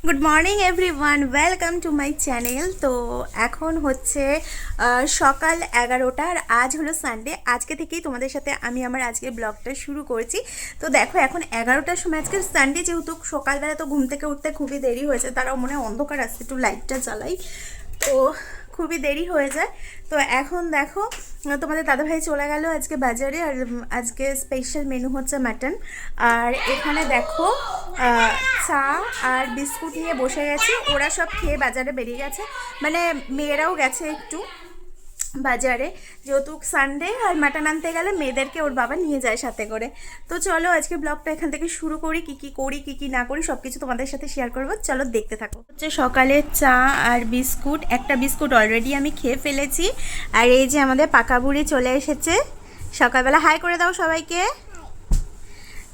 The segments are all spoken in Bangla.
Good morning everyone, welcome to my channel. তো এখন হচ্ছে সকাল 11টা আর আজ হলো সানডে। আজকে থেকেই তোমাদের সাথে আমি আমার আজকের ব্লগটা শুরু করছি। তো দেখো এখন 11টার সময়, আজকে সানডে যেহেতু সকালবেলা তো ঘুম থেকে উঠতে খুবই দেরি হয়েছে, তারাও মনে হয় অন্ধকার আসছে, একটু লাইটটা জ্বালাই, তো খুবই দেরি হয়ে যায়। তো এখন দেখো তোমাদের দাদাভাই চলে গেল আজকে বাজারে, আর আজকে স্পেশাল মেনু হচ্ছে মাটন। আর এখানে দেখো চা আর বিস্কুট নিয়ে বসে গেছি, ওরা সব খেয়ে বাজারে বেরিয়ে গেছে, মানে মেয়েরাও গেছে একটু বাজারে, যেহেতু সানডে আর মাটন আনতে গেলে মেয়েদেরকে ওর বাবা নিয়ে যায় সাথে করে। তো চলো আজকে ব্লগটা এখান থেকে শুরু করি, কি কি করি কি কি না করি সব কিছু তোমাদের সাথে শেয়ার করবো, চলো দেখতে থাকো। হচ্ছে সকালে চা আর বিস্কুট, একটা বিস্কুট অলরেডি আমি খেয়ে ফেলেছি। আর এই যে আমাদের পাকা বুড়ি চলে এসেছে সকালবেলা, হাই করে দাও সবাইকে।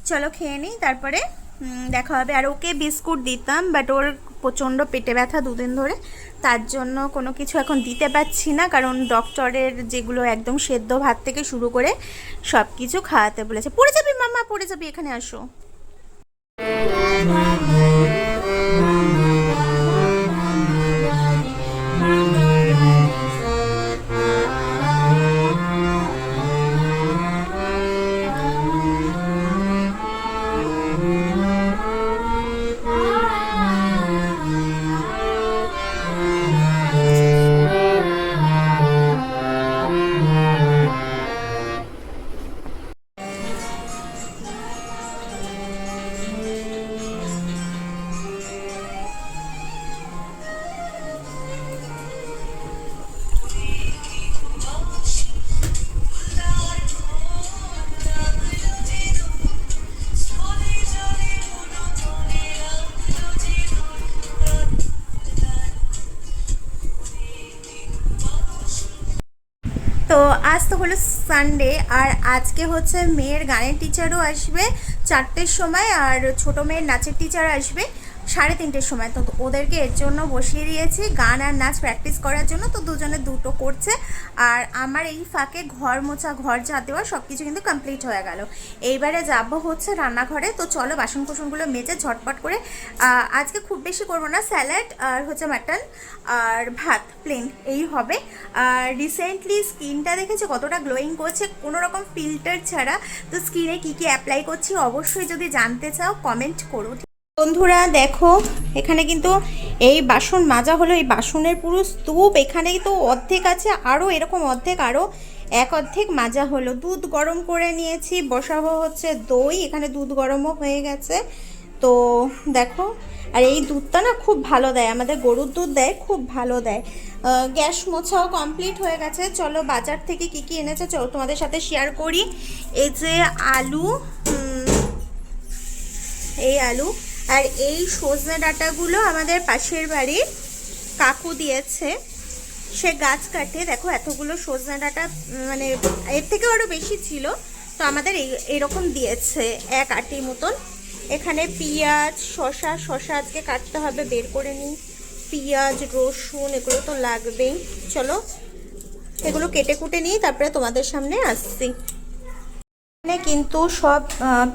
চলো খেয়ে নিই, তারপরে দেখা হবে। আর ওকে বিস্কুট দিতাম, বাট ওর প্রচণ্ড পেটে ব্যথা দুদিন ধরে, তার জন্য কোনো কিছু এখন দিতে পারছি না, কারণ ডক্টরের যেগুলো একদম সেদ্ধ ভাত থেকে শুরু করে সব কিছু খাওয়াতে বলেছে। পড়ে যাবি মামা, পড়ে যাবি, এখানে আসো। তো আজ তো হলো সানডে, আর আজকে হচ্ছে মেয়ের গানের টিচারও আসবে 4টের সময়, আর ছোটো মেয়ের নাচের টিচার আসবে 3:30-র সময়। তো ওদেরকে এর জন্য বসিয়ে দিয়েছি গান আর নাচ প্র্যাকটিস করার জন্য, তো দুজনে দুটো করছে। আর আমার এই ফাঁকে ঘর মোছা, ঘর ঝাঁট দেওয়া সব কিছু কিন্তু কমপ্লিট হয়ে গেল। এইবারে যাব হচ্ছে রান্নাঘরে। তো চলো বাসন কোসনগুলো মেজে ঝটপট করে, আজকে খুব বেশি করবো না, স্যালাড আর হচ্ছে মাটন আর ভাত প্লেন এই হবে। আর রিসেন্টলি স্কিনটা দেখেছো কতটা গ্লোয়িং করছে, কোনো রকম ফিল্টার ছাড়া। তো স্কিনে কি কি অ্যাপ্লাই করছি অবশ্যই যদি জানতে চাও কমেন্ট করো। বন্ধুরা দেখো এখানে কিন্তু এই বাসন মাজা হলো, এই বাসনের পুরো স্তূপ, এখানে তো অর্ধেক আছে, আরও এরকম অর্ধেক, আরও এক অর্ধেক মাজা হলো। দুধ গরম করে নিয়েছি, বসাবো হচ্ছে দই, এখানে দুধ গরমও হয়ে গেছে। তো দেখো, আর এই দুধটা না খুব ভালো দেয়, আমাদের গরুর দুধ দেয়, খুব ভালো দেয়। গ্যাস মোছাও কমপ্লিট হয়ে গেছে। চলো বাজার থেকে কি কি এনেছে চলো তোমাদের সাথে শেয়ার করি। এই যে আলু, এই আলু, আর এই সজনে ডাঁটাগুলো আমাদের পাশের বাড়ির কাকু দিয়েছে, সে গাছ কাটে। দেখো এতগুলো সজনে ডাঁটা, মানে এর থেকেও আরও বেশি ছিল, তো আমাদের এইরকম দিয়েছে এক আটি মতন। এখানে পেঁয়াজ, শশা আজকে কাটতে হবে, বের করে নিই। পেঁয়াজ, রসুন এগুলো তো লাগবেই। চলো এগুলো কেটে কুটে নিই, তারপরে তোমাদের সামনে আসছি। এখানে কিন্তু সব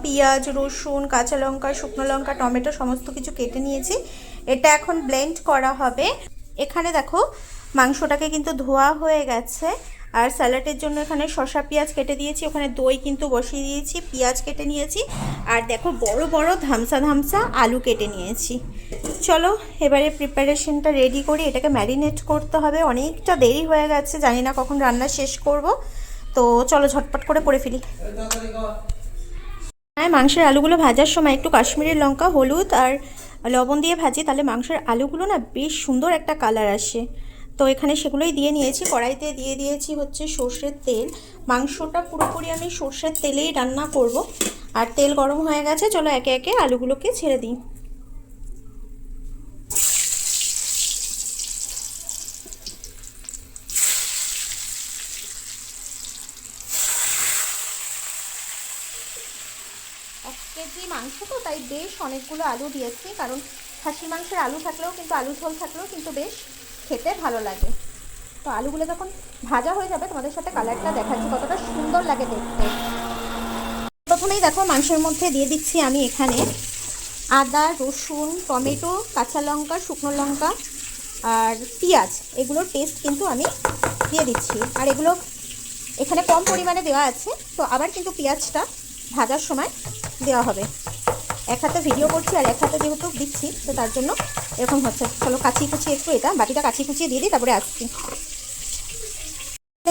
পেঁয়াজ, রসুন, কাঁচা লঙ্কা, শুকনো লঙ্কা, টমেটো সমস্ত কিছু কেটে নিয়েছি, এটা এখন ব্লেন্ড করা হবে। এখানে দেখো মাংসটাকে কিন্তু ধোয়া হয়ে গেছে। আর স্যালাডের জন্য এখানে শসা পেঁয়াজ কেটে দিয়েছি, ওখানে দই কিন্তু বসিয়ে দিয়েছি, পেঁয়াজ কেটে নিয়েছি, আর দেখো বড় বড় ধামসা আলু কেটে নিয়েছি। চলো এবারে প্রিপারেশনটা রেডি করি, এটাকে ম্যারিনেট করতে হবে। অনেকটা দেরি হয়ে গেছে, জানি না কখন রান্না শেষ করব, তো চলো ঝটপট করে ফেলি। হ্যাঁ, মাংসের আলুগুলো ভাজার সময় একটু কাশ্মীরি লঙ্কা, হলুদ আর লবণ দিয়ে ভাজি, তাহলে মাংসের আলুগুলো না বেশ সুন্দর একটা কালার আসে। তো এখানে সেগুলোই দিয়ে নিয়েছি, কড়াইতে দিয়ে দিয়েছি হচ্ছে সর্ষের তেল। মাংসটা পুরোপুরি আমি সর্ষের তেলেই রান্না করব। আর তেল গরম হয়ে গেছে, চলো একে একে আলুগুলোকে ছেড়ে দিই। কেজি মাংস তো তাই বেশ অনেকগুলো আলু দিয়েছি, কারণ খাসি মাংসের আলু থাকলেও কিন্তু, আলু ঝোল থাকলেও কিন্তু বেশ খেতে ভালো লাগে। তো আলুগুলো যখন ভাজা হয়ে যাবে তোমাদের সাথে কালারটা দেখাচ্ছি কতটা সুন্দর লাগে দেখতে। প্রথমেই দেখো মাংসের মধ্যে দিয়ে দিচ্ছি আমি এখানে আদা, রসুন, টমেটো, কাঁচা লঙ্কা, শুকনো লঙ্কা আর পেঁয়াজ, এগুলোর পেস্ট কিন্তু আমি দিয়ে দিচ্ছি। আর এগুলো এখানে কম পরিমাণে দেওয়া আছে, তো আবার কিন্তু পেঁয়াজটা ভাজার সময় দেওয়া হবে। এক হাতে ভিডিও করছি আর এক হাতে যেহেতু দিচ্ছি, তো তার জন্য এরকম হচ্ছে। চলো কাচিয়ে কুচিয়ে একটু এটা বাটিটা কাচিয়ে কুচিয়ে দিয়ে দিই, তারপরে আসছি।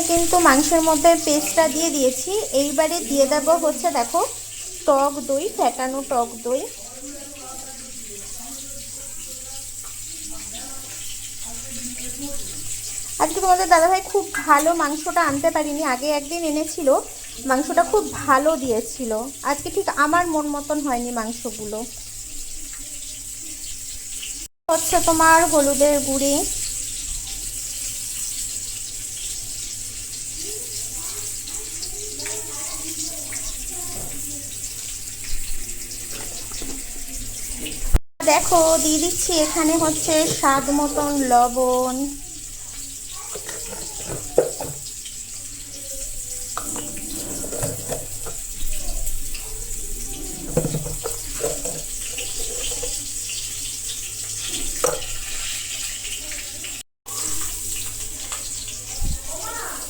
কিন্তু মাংসের মধ্যে পেস্টটা দিয়ে দিয়েছি। এইবারে দিয়ে দেবো হচ্ছে দেখো টক দই, ফ্যাটানো টক দই। আজকে তোমাদের দাদাভাই খুব ভালো মাংসটা আনতে পারিনি, আগে একদিন এনেছিল, মাংসটা খুব ভালো দিয়েছিল। আজকে ঠিক আমার মন মতন হয়নি মাংসগুলো। হচ্ছে তোমার হলুদের গুঁড়ি, দেখো দিয়ে দিচ্ছি এখানে হচ্ছে স্বাদ মতন লবণ,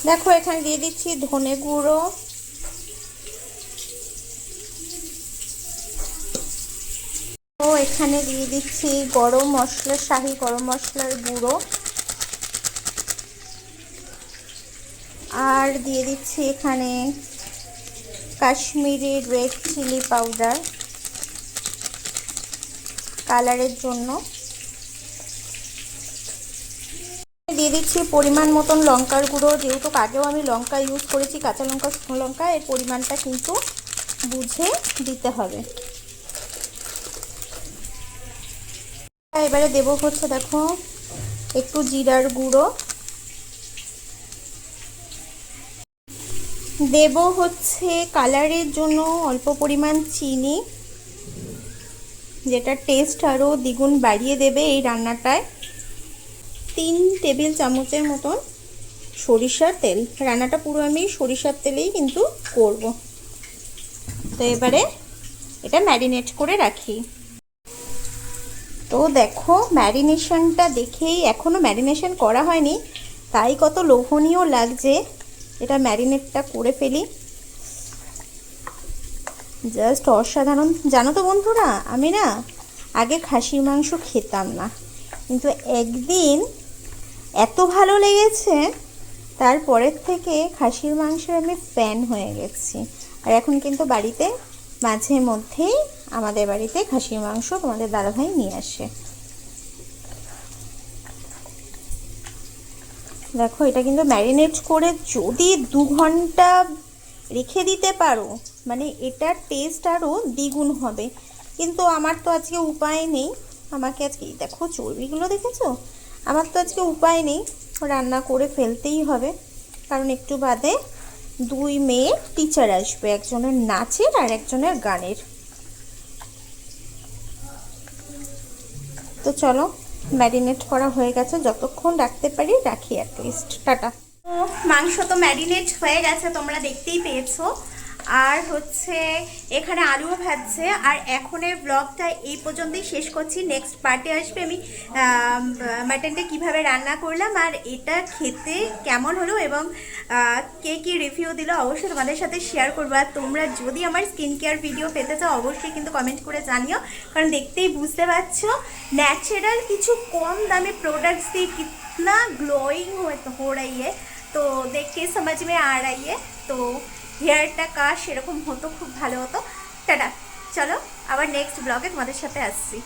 দেখো এখানে দিয়ে দিচ্ছি ধনে গুঁড়ো, ও এখানে দিয়ে দিচ্ছি গরম মশলা, শাহি গরম মশলার গুঁড়ো, আর দিয়ে দিচ্ছি এখানে কাশ্মীরি রেড চিলি পাউডার কালারের জন্য। দিয়ে দিচ্ছি পরিমাণ মতন লঙ্কার গুঁড়ো, যেহেতু আগেও আমি লঙ্কা ইউজ করেছি, কাঁচা লঙ্কা শুকনো লঙ্কা, এর পরিমাণটা কিন্তু বুঝে দিতে হবে। এবারে দেবো হচ্ছে দেখো একটু জিরার গুঁড়ো, দেব হচ্ছে কালারের জন্য অল্প পরিমাণ চিনি, যেটা টেস্ট আরও দ্বিগুণ বাড়িয়ে দেবে এই রান্নাটায়। 3 টেবিল চামচের মতন সরিষার তেল, রান্নাটা পুরো আমি সরিষার তেলেই কিন্তু করব। তো এবারে এটা ম্যারিনেট করে রাখি। তো দেখো ম্যারিনেশনটা দেখেই, এখনও ম্যারিনেশন করা হয়নি তাই কত লোভনীয় লাগছে। এটা ম্যারিনেটটা করে ফেলি, জাস্ট অসাধারণ। জানো তো বন্ধুরা, আমি না আগে খাসির মাংস খেতাম না, কিন্তু একদিন এত ভালো লেগেছে, তারপরের থেকে খাসির মাংসের আমি ফ্যান হয়ে গেছি। আর এখন কিন্তু বাড়িতে মাঝে মধ্যেই আমাদের বাড়িতে খাসির মাংস তোমাদের দাদাভাই নিয়ে আসে। দেখো এটা কিন্তু ম্যারিনেট করে যদি 2 ঘন্টা রেখে দিতে পারো, মানে এটার টেস্ট আরও দ্বিগুণ হবে। কিন্তু আমার তো আজকে উপায় নেই, আমাকে আজকে দেখো চর্বিগুলো দেখেছো, আমার তো আজকে উপায় নেই, রান্না করে ফেলতেই হবে। কারণ একটু বাদে 2 মেয়ে টিচার আসবে, একজনের নাচের আর একজনের গানের। তো চলো ম্যারিনেট করা হয়ে গেছে, যতক্ষণ রাখতে পারি রাখি অ্যাটলিস্ট। টাটা। মাংস তো ম্যারিনেট হয়ে গেছে, তোমরা দেখতেই পেয়েছো। আর হচ্ছে এখানে আলুও ভাজছে। আর এখনের ব্লগটা এই পর্যন্তই শেষ করছি। নেক্সট পার্টে আসবে আমি মাটনটা কিভাবে রান্না করলাম আর এটা খেতে কেমন হলো এবং কে কী রিভিউ দিল অবশ্যই তোমাদের সাথে শেয়ার করবো। আর তোমরা যদি আমার স্কিন কেয়ার ভিডিও পেতে চাও অবশ্যই কিন্তু কমেন্ট করে জানিও, কারণ দেখতেই বুঝতে পারছো ন্যাচারাল কিছু कम दामी प्रोडक्ट्स দিয়ে कितना ग्लोइंग हो रही है, तो देख के समझ में आ रही है। तो হেয়ারটা কাশ এরকম হতো খুব ভালো হতো। টাটা, চলো আবার নেক্সট ব্লগে তোমাদের সাথে আসছি।